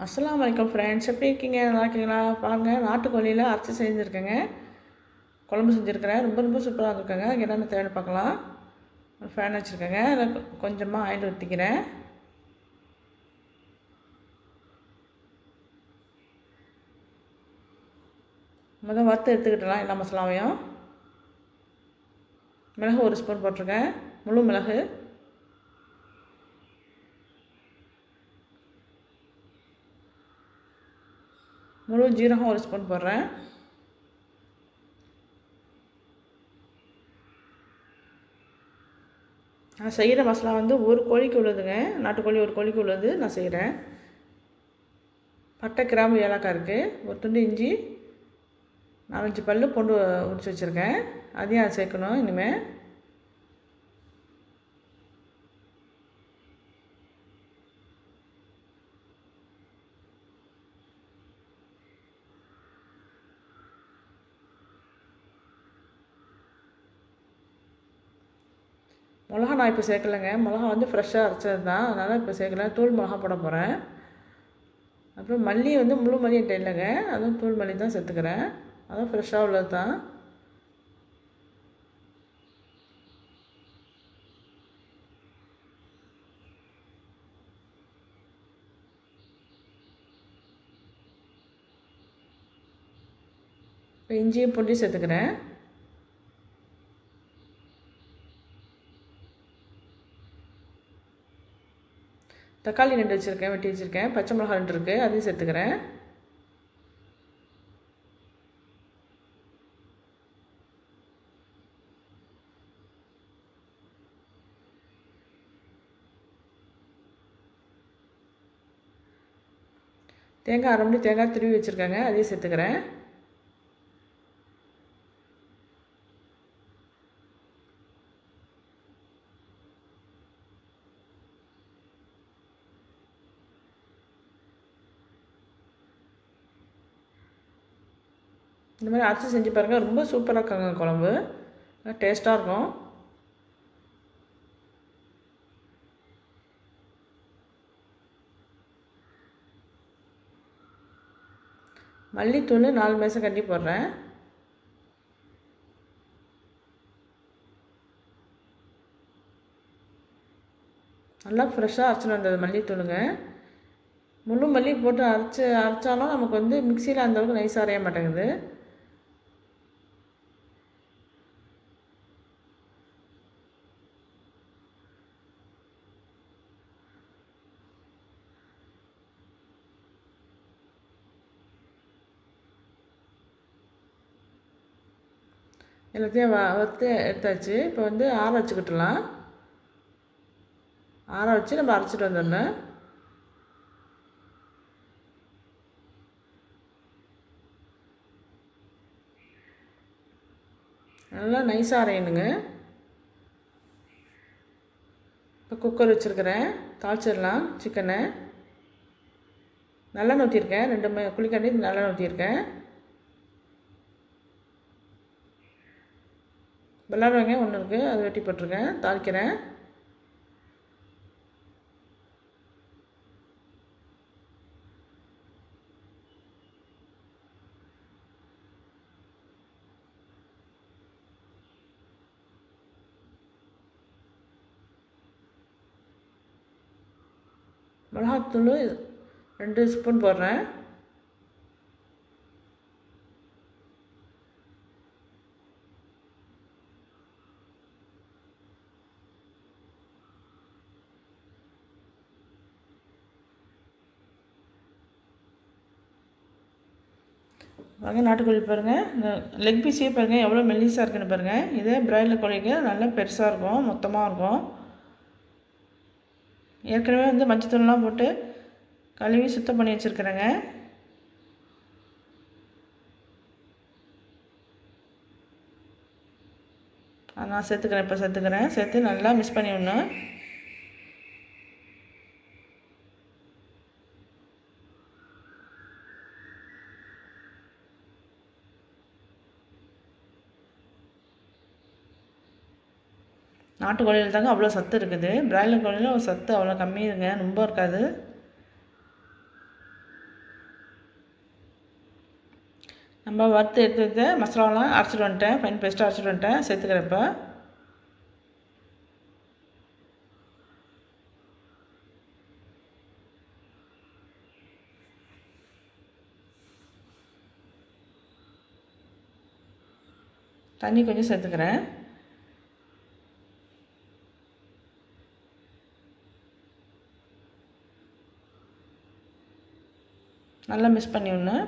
அஸ்ஸலாமு அலைக்கும் ஃப்ரெண்ட்ஸ், எப்படி இருக்கீங்க? நல்லா இருக்கீங்களா? பாருங்கள், நாட்டுக்கோழியில் அரைச்சி செஞ்சுருக்கேங்க. குழம்பு செஞ்சுருக்கிறேன். ரொம்ப ரொம்ப சூப்பராக இருக்குங்க. என்னென்ன தேவைன்னு பார்க்கலாம். ஒரு ஃபேன் வச்சுருக்கேங்க. அதில் கொஞ்சமாக ஆயில் ஊற்றிக்கிறேன். முதல் வறுத்து எடுத்துக்கிட்டலாம் எல்லா மசாலாவையும். மிளகு ஒரு ஸ்பூன் போட்டிருக்கேன், முழு மிளகு. முழு ஜீரகம் ஒரு ஸ்பூன் போடுறேன். நான் செய்கிற மசாலா வந்து ஒரு கோழிக்கு உள்ளதுங்க. நாட்டுக்கோழி ஒரு கோழிக்கு உள்ளது நான் செய்கிறேன். பட்டை, கிராம்பு, ஏலக்காய் இருக்குது. ஒரு துண்டு இஞ்சி, 4-5 பல் பூண்டு உரிச்சு வச்சுருக்கேன். அதையும் அதை சேர்க்கணும் இனிமேல். மிளகா நான் இப்போ சேர்க்கலைங்க. மிளகா வந்து ஃப்ரெஷ்ஷாக அரைச்சது தான், அதனால் இப்போ சேர்க்கல. தூள் மிளகா போட போகிறேன். அப்புறம் மல்லி வந்து முழு மல்லி என்கிட்ட இல்லைங்க, அதுவும் தூள் மல்லி தான் சேர்த்துக்கிறேன். அதுவும் ஃப்ரெஷ்ஷாக உள்ளது தான். இப்போ இஞ்சியும் பூண்டையும் சேர்த்துக்கிறேன். தக்காளி 2 வச்சுருக்கேன், வெட்டி வச்சுருக்கேன். பச்சை மிளகா 2 இருக்குது, அதையும் சேர்த்துக்கிறேன். தேங்காய் 1/2 மூடி தேங்காய் துருவி வச்சுருக்கேங்க, அதையும் சேர்த்துக்கிறேன். இந்த மாதிரி அரைச்சி செஞ்சு பாருங்கள், ரொம்ப சூப்பராக இருக்குங்க குழம்பு. டேஸ்ட்டாக இருக்கும். மல்லித்தூள் 4 மேசம் கட்டி போடுறேன். நல்லா ஃப்ரெஷ்ஷாக அரைச்சிட்டு வந்தது மல்லித்தூளுங்க. முழு மல்லி போட்டு அரைச்சாலும் நமக்கு வந்து மிக்சியில் அந்தளவுக்கு நைஸாக அரைய மாட்டேங்குது. எல்லாத்தையும் வறுத்து எடுத்தாச்சு. இப்போ வந்து ஆற வச்சுக்கிட்டலாம். ஆற வச்சு நம்ம அரைச்சிட்டு வந்துடணும். நல்லா நைஸாக அரையணுங்க. இப்போ குக்கர் வச்சுருக்கிறேன், தாளிச்சிடலாம் சிக்கனை. நல்லெண்ணெய் ஊற்றிருக்கேன், 2 குழிக்கண்டி நல்லெண்ணெய் ஊற்றிருக்கேன். வெள்ளார வெங்காயம் 1 இருக்குது, அதை வெட்டி போட்டிருக்கேன். தாளிக்கிறேன். மிளகாத்தூள் 2 ஸ்பூன் போடுறேன். வாங்க, நாட்டுக்கோழி பாருங்கள். இந்த லெக் பீஸே பாருங்கள் எவ்வளோ மெல்லிஸாக இருக்குன்னு பாருங்கள். இதே பிராய்லர் கோழிக்கு நல்லா பெருசாக இருக்கும், மொத்தமாக இருக்கும். ஏற்கனவே வந்து மஞ்சத்தூள்லாம் போட்டு கழுவி சுத்தம் பண்ணி வச்சுருக்கிறேங்க. நான் சேர்த்துக்கிறேன். இப்போ சேர்த்து நல்லா மிக்ஸ் பண்ணி விடணும். நாட்டுக்கோழியில் தாங்க அவ்வளோ சத்து இருக்குது. பிராய்லர் கோழியில் சத்து அவ்வளோ கம்மி இருங்க, ரொம்ப இருக்காது. நம்ம வறுத்து எடுத்து வச்ச மசாலாலாம் அரைச்சிட்டு வந்துட்டேன், ஃபைன் பேஸ்ட்டாக அரைச்சிட்டு வந்துட்டேன். சேர்த்துக்கிறேன் இப்போ. தண்ணி கொஞ்சம் சேர்த்துக்கிறேன். நல்லா மிக்ஸ் பண்ணி விடணும்.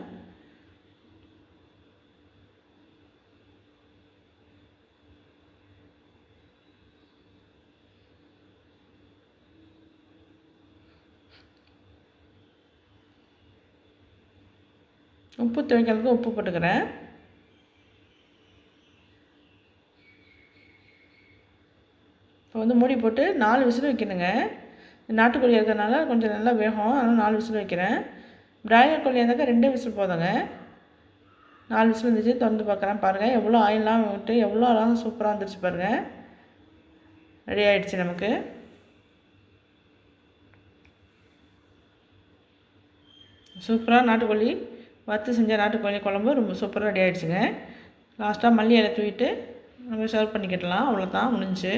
உப்பு தேவைக்கிறதுக்கு உப்பு போட்டுக்கிறேன். இப்போ வந்து மூடி போட்டு 4 விசில் வைக்கணுங்க. நாட்டுக்கோழி இருக்கிறதுனால கொஞ்சம் நல்லா வேகும், அதனால் 4 விசில் வைக்கிறேன். பிராய்லர் கோழியாக இருந்தாக்கா 2 விசில் போதுங்க. 4 விசில் வந்துச்சு. திறந்து பார்க்குறேன். பாருங்கள் எவ்வளோ ஆயிலெலாம் விட்டு எவ்வளோ அழகாக சூப்பராக வந்துருச்சு பாருங்கள். ரெடி ஆகிடுச்சு நமக்கு. சூப்பராக நாட்டுக்கோழி வறுத்து செஞ்ச நாட்டுக்கோழி குழம்பு ரொம்ப சூப்பராக ரெடி ஆகிடுச்சுங்க. லாஸ்ட்டாக மல்லி இலை தூவிட்டு நம்ம சர்வ் பண்ணிக்கிடலாம். அவ்வளோதான், முடிஞ்சு.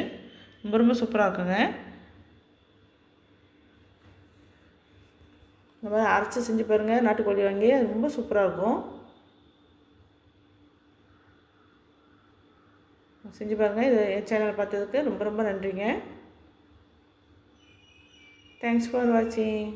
ரொம்ப ரொம்ப சூப்பராக இருக்குங்க. இந்த மாதிரி அரைச்சி செஞ்சு பாருங்கள். நாட்டுக்கோழி வாங்கி ரொம்ப சூப்பராக இருக்கும். செஞ்சு பாருங்கள். இது என் சேனலை பார்த்ததுக்கு ரொம்ப ரொம்ப நன்றிங்க. தேங்க்ஸ் ஃபார் வாட்சிங்.